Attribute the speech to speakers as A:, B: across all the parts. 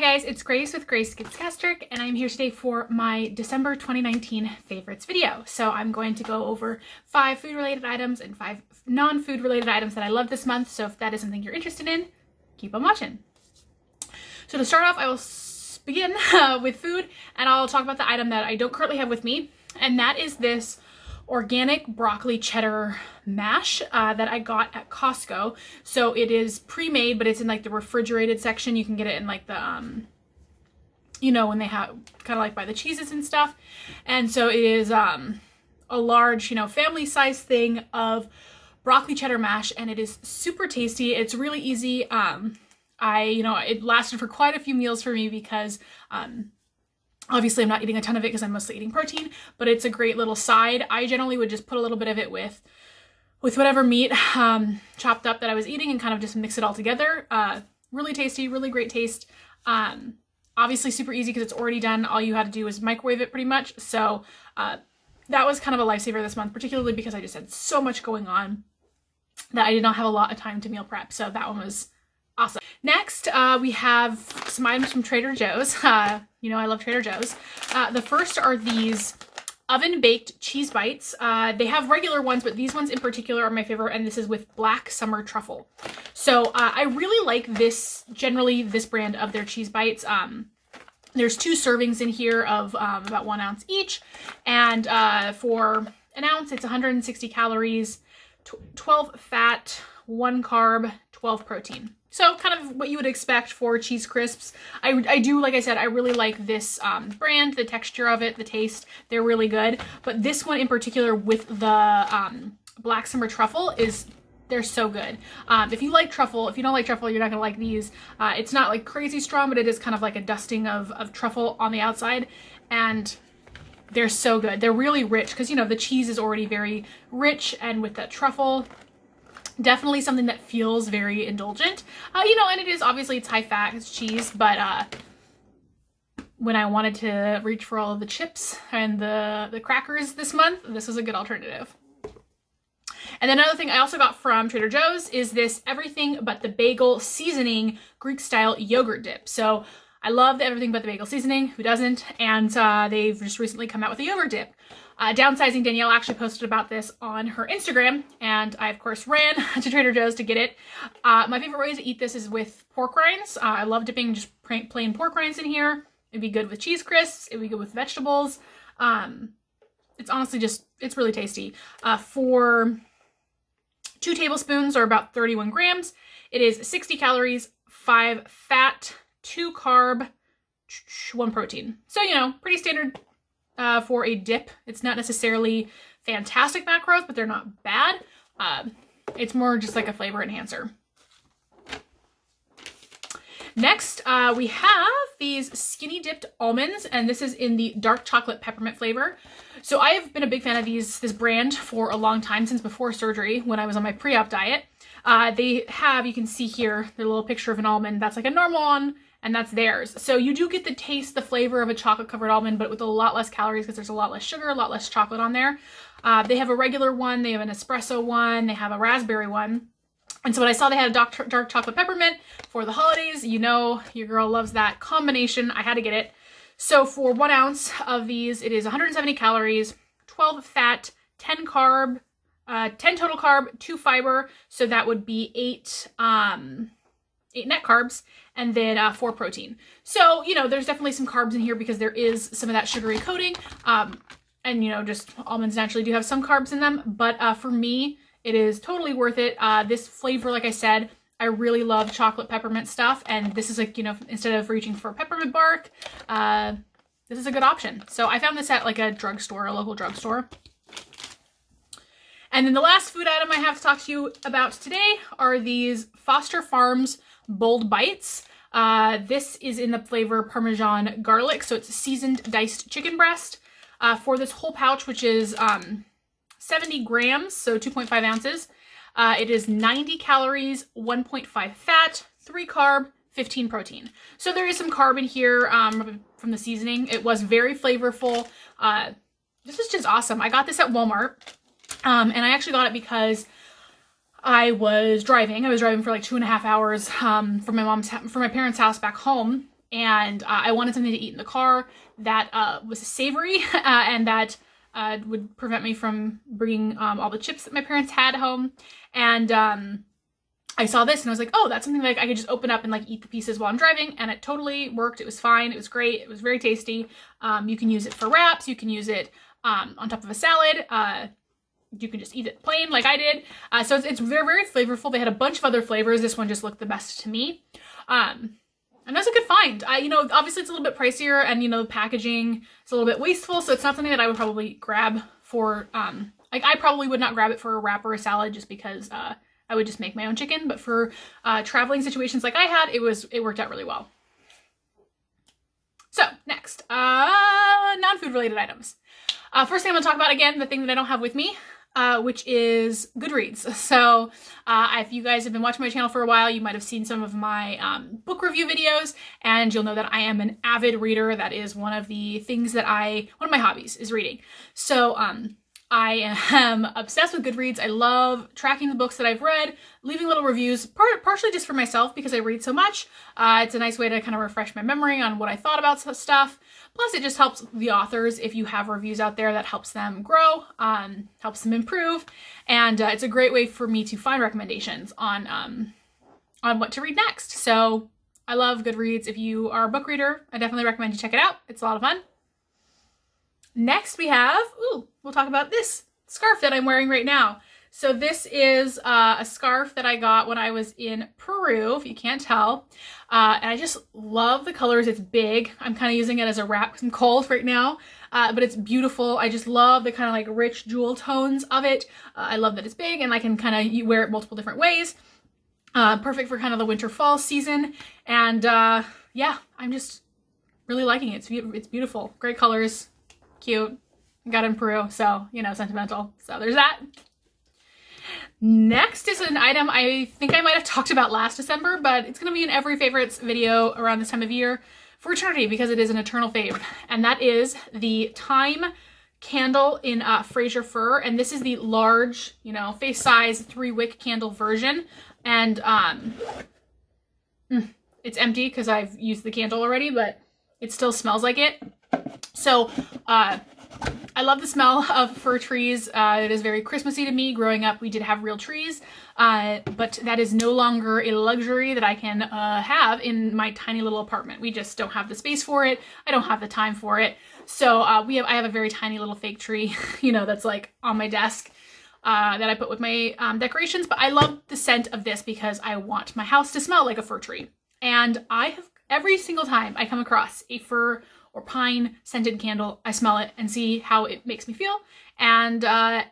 A: guys, it's Grace with Grace Gets Gastric, and I'm here today for my December 2019 favorites video. So I'm going to go over 5 food-related items and 5 non-food related items that I love this month. So if that is something you're interested in, keep on watching. So to start off, I will begin with food, and I'll talk about the item that I don't currently have with me, and that is this organic broccoli cheddar mash that I got at Costco. So it is pre-made, but it's in like the refrigerated section. You can get it in like the you know, when they have kind of like by the cheeses and stuff. And so it is a large, you know, family size thing of broccoli cheddar mash, and it is super tasty. It's really easy. It lasted for quite a few meals for me because obviously I'm not eating a ton of it because I'm mostly eating protein, but it's a great little side. I generally would just put a little bit of it with whatever meat chopped up that I was eating and kind of just mix it all together. Really tasty, really great taste. Obviously super easy because it's already done. All you had to do was microwave it pretty much. So that was kind of a lifesaver this month, particularly because I just had so much going on that I did not have a lot of time to meal prep. So that one was awesome. Next, we have some items from Trader Joe's. You know, I love Trader Joe's. The first are these oven-baked cheese bites. They have regular ones, but these ones in particular are my favorite, and this is with black summer truffle. So I really like this brand of their cheese bites. There's 2 servings in here of about 1 ounce each, and for an ounce, it's 160 calories, 12 fat, 1 carb, 12 protein. So kind of what you would expect for cheese crisps. I do, like I said, I really like this brand, the texture of it, the taste, they're really good. But this one in particular with the black summer truffle they're so good. If you like truffle, if you don't like truffle, you're not gonna like these. It's not like crazy strong, but it is kind of like a dusting of truffle on the outside, and they're so good. They're really rich because, you know, the cheese is already very rich, and with that truffle, definitely something that feels very indulgent. You know, and it is obviously, it's high fat, it's cheese, but when I wanted to reach for all of the chips and the crackers this month, this was a good alternative. And then another thing I also got from Trader Joe's is this everything but the bagel seasoning Greek style yogurt dip. So I love the everything but the bagel seasoning, who doesn't? And they've just recently come out with a yogurt dip. Downsizing Danielle actually posted about this on her Instagram, and I of course ran to Trader Joe's to get it. My favorite way to eat this is with pork rinds. I love dipping just plain pork rinds in here. It'd be good with cheese crisps. It'd be good with vegetables. It's honestly it's really tasty. For 2 tablespoons, or about 31 grams, it is 60 calories, 5 fat, 2 carb, 1 protein. So, you know, pretty standard for a dip. It's not necessarily fantastic macros, but they're not bad. It's more just like a flavor enhancer. Next, we have these skinny dipped almonds, and this is in the dark chocolate peppermint flavor. So I have been a big fan of this brand for a long time, since before surgery when I was on my pre-op diet. They have, you can see here, the little picture of an almond. That's like a normal one, and that's theirs. So you do get the taste, the flavor of a chocolate covered almond, but with a lot less calories because there's a lot less sugar, a lot less chocolate on there. They have a regular one, they have an espresso one, they have a raspberry one. And so when I saw they had a dark chocolate peppermint for the holidays, you know, your girl loves that combination. I had to get it. So for 1 ounce of these, it is 170 calories, 12 fat, 10 carb, 10 total carb, 2 fiber. So that would be 8 net carbs, and then 4 protein. So, you know, there's definitely some carbs in here because there is some of that sugary coating. And, you know, just almonds naturally do have some carbs in them. But for me, it is totally worth it. This flavor, like I said, I really love chocolate peppermint stuff. And this is like, you know, instead of reaching for peppermint bark, this is a good option. So I found this at like a drugstore, a local drugstore. And then the last food item I have to talk to you about today are these Foster Farms Bold Bites. This is in the flavor Parmesan garlic. So it's seasoned diced chicken breast. For this whole pouch, which is 70 grams, so 2.5 ounces, it is 90 calories, 1.5 fat, 3 carb, 15 protein. So there is some carb in here from the seasoning. It was very flavorful. This is just awesome. I got this at Walmart, and I actually got it because I was driving. I was driving for like 2.5 hours from my parents' house back home, and I wanted something to eat in the car that was savory and that would prevent me from bringing all the chips that my parents had home. And I saw this and I was like, oh, that's something like I could just open up and like eat the pieces while I'm driving, and it totally worked. It was fine. It was great. It was very tasty. You can use it for wraps. You can use it on top of a salad. You can just eat it plain like I did. So it's very, very flavorful. They had a bunch of other flavors. This one just looked the best to me. And that's a good find. You know, obviously it's a little bit pricier, and you know, the packaging is a little bit wasteful. So it's not something that I would probably grab for, like I probably would not grab it for a wrap or a salad just because, I would just make my own chicken. But for, traveling situations like I had, it worked out really well. So next, non-food related items. First thing I'm gonna talk about, again, the thing that I don't have with me, which is Goodreads. So if you guys have been watching my channel for a while, you might have seen some of my book review videos, and you'll know that I am an avid reader. That is one of the things that one of my hobbies is reading. So I am obsessed with Goodreads. I love tracking the books that I've read, leaving little reviews, partially just for myself because I read so much. It's a nice way to kind of refresh my memory on what I thought about stuff. Plus, it just helps the authors if you have reviews out there that helps them grow, helps them improve, and it's a great way for me to find recommendations on what to read next. So I love Goodreads. If you are a book reader, I definitely recommend you check it out. It's a lot of fun. Next we have, we'll talk about this scarf that I'm wearing right now. So this is a scarf that I got when I was in Peru, if you can't tell. And I just love the colors. It's big. I'm kind of using it as a wrap because I'm cold right now. But it's beautiful. I just love the kind of like rich jewel tones of it. I love that it's big and I can kind of wear it multiple different ways. Perfect for kind of the winter fall season. And yeah, I'm just really liking it. It's beautiful. Great colors. Cute. Got it in Peru, so, you know, sentimental. So there's that. Next is an item I think I might have talked about last December, but it's going to be in every favorites video around this time of year for eternity because it is an eternal fave. And that is the Time candle in Fraser Fir. And this is the large, you know, face size 3-wick candle version. And it's empty because I've used the candle already, but it still smells like it. So I love the smell of fir trees. It is very Christmassy to me. Growing up, we did have real trees, but that is no longer a luxury that I can have in my tiny little apartment. We just don't have the space for it. I don't have the time for it. So I have a very tiny little fake tree, you know, that's like on my desk that I put with my decorations. But I love the scent of this because I want my house to smell like a fir tree. And every single time I come across a fir or pine scented candle, I smell it and see how it makes me feel. And I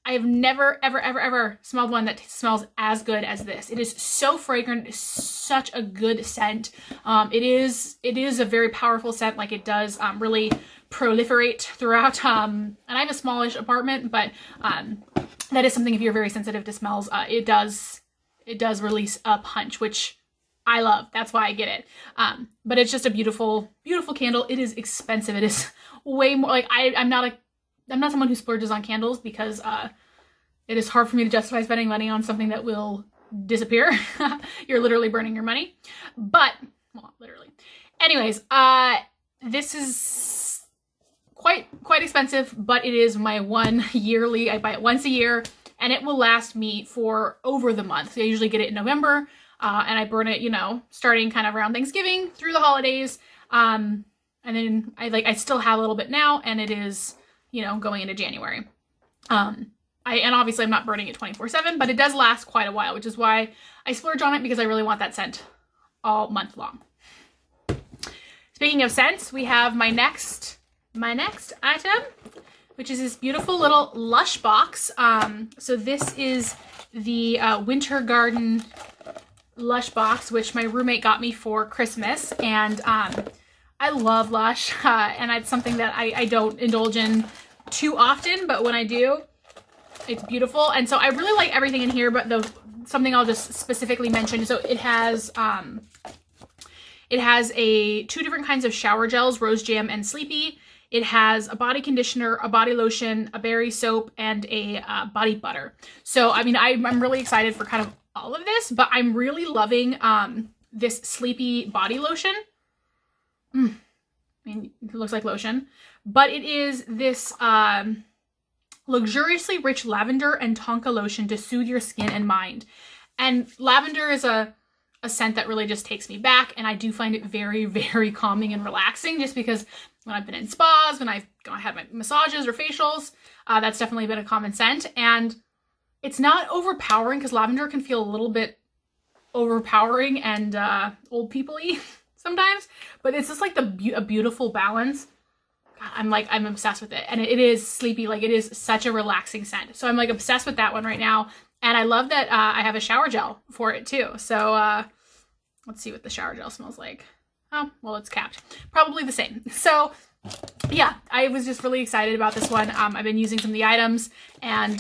A: have never, ever, ever, ever smelled one that smells as good as this. It is so fragrant. It's such a good scent. It is a very powerful scent. Like it does really proliferate throughout. And I have a smallish apartment, but that is something if you're very sensitive to smells, it does release a punch, which I love. That's why I get it. But it's just a beautiful, beautiful candle. It is expensive. It is way more like I'm not someone who splurges on candles because it is hard for me to justify spending money on something that will disappear. You're literally burning your money. But, well, literally. Anyways, this is quite expensive, but it is my one yearly. I buy it once a year and it will last me for over the month. So I usually get it in November. And I burn it, you know, starting kind of around Thanksgiving through the holidays. And then I still have a little bit now, and it is, you know, going into January. And obviously I'm not burning it 24/7, but it does last quite a while, which is why I splurge on it because I really want that scent all month long. Speaking of scents, we have my next item, which is this beautiful little Lush box. So this is the Winter Garden Lush box, which my roommate got me for Christmas, and I love Lush, and it's something that I don't indulge in too often, but when I do, it's beautiful. And so I really like everything in here, but something I'll just specifically mention. So it has two different kinds of shower gels, Rose Jam and Sleepy. It has a body conditioner, a body lotion, a berry soap, and a body butter. So, I mean, I'm really excited for kind of all of this, but I'm really loving this Sleepy body lotion. I mean, it looks like lotion, but it is this luxuriously rich lavender and tonka lotion to soothe your skin and mind. And lavender is a scent that really just takes me back, and I do find it very, very calming and relaxing, just because when I've been in spas, when I've had my massages or facials, that's definitely been a common scent. And it's not overpowering, because lavender can feel a little bit overpowering and old people-y sometimes, but it's just like a beautiful balance. God, I'm obsessed with it, and it is sleepy. Like, it is such a relaxing scent, so I'm like obsessed with that one right now. And I love that I have a shower gel for it too. So let's see what the shower gel smells like. Oh, well, it's capped. Probably the same. So yeah, I was just really excited about this one. I've been using some of the items, and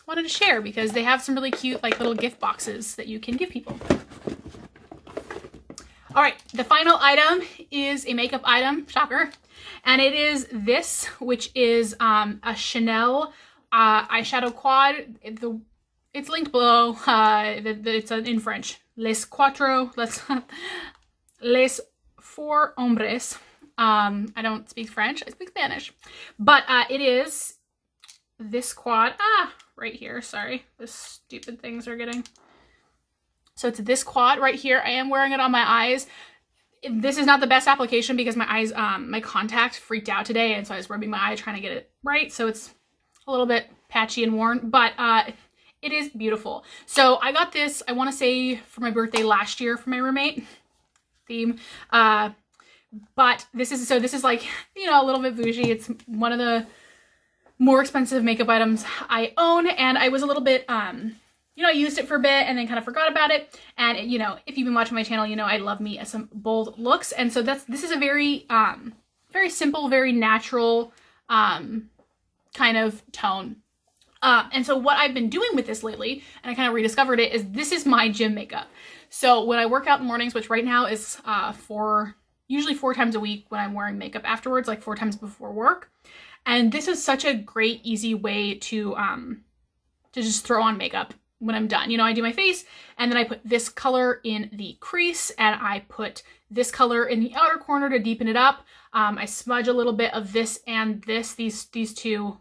A: wanted to share because they have some really cute like little gift boxes that you can give people. All right, the final item is a makeup item, shocker, and it is this, which is a Chanel eyeshadow quad. It's linked below. It's in French. Les four hombres. I don't speak French. I speak Spanish. But it is this quad. Right here. Sorry. The stupid things are getting. So it's this quad right here. I am wearing it on my eyes. This is not the best application because my eyes, my contact freaked out today, and so I was rubbing my eye trying to get it right. So it's a little bit patchy and worn, but it is beautiful. So I got this, I want to say for my birthday last year for my roommate theme. But this is like, you know, a little bit bougie. It's one of the more expensive makeup items I own. And I was a little bit, you know, I used it for a bit and then kind of forgot about it. And, you know, if you've been watching my channel, you know, I love me some bold looks. And so this is a very, very simple, very natural, kind of tone. And so what I've been doing with this lately, and I kind of rediscovered it, is this is my gym makeup. So when I work out in the mornings, which right now is usually 4 times a week when I'm wearing makeup afterwards, like 4 times before work. And this is such a great, easy way to just throw on makeup when I'm done. You know, I do my face, and then I put this color in the crease, and I put this color in the outer corner to deepen it up. I smudge a little bit of this and this, these two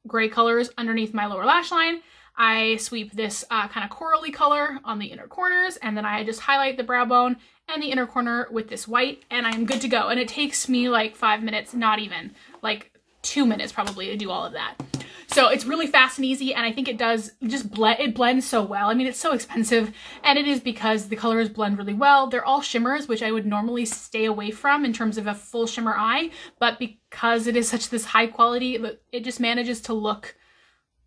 A: gray colors underneath my lower lash line. I sweep this kind of corally color on the inner corners, and then I just highlight the brow bone and the inner corner with this white, and I'm good to go. And it takes me like 5 minutes, not even, like 2 minutes probably, to do all of that. So it's really fast and easy, and I think it does just it blends so well. I mean, it's so expensive, and it is because the colors blend really well. They're all shimmers, which I would normally stay away from in terms of a full shimmer eye, but because it is such this high quality, it just manages to look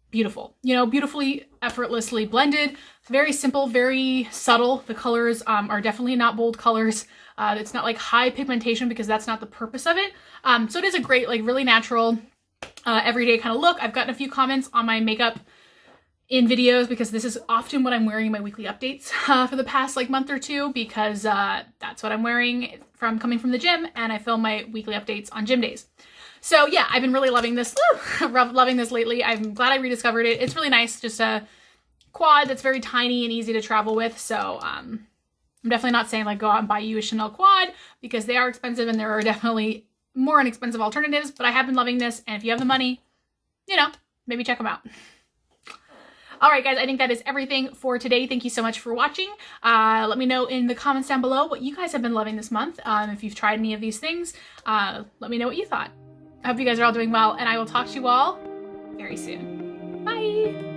A: beautiful. You know, beautifully, effortlessly blended. It's very simple, very subtle. The colors are definitely not bold colors. It's not like high pigmentation because that's not the purpose of it. So it is a great, like really natural, everyday kind of look. I've gotten a few comments on my makeup in videos because this is often what I'm wearing in my weekly updates for the past like month or two, because that's what I'm wearing coming from the gym, and I film my weekly updates on gym days. So yeah, I've been really loving this, loving this lately. I'm glad I rediscovered it. It's really nice, just a quad that's very tiny and easy to travel with. So I'm definitely not saying like go out and buy you a Chanel quad, because they are expensive and there are definitely more inexpensive alternatives, but I have been loving this, and if you have the money, you know, maybe check them out. All right, guys, I think that is everything for today. Thank you so much for watching. Let me know in the comments down below what you guys have been loving this month. If you've tried any of these things, let me know what you thought. I hope you guys are all doing well, and I will talk to you all very soon. Bye.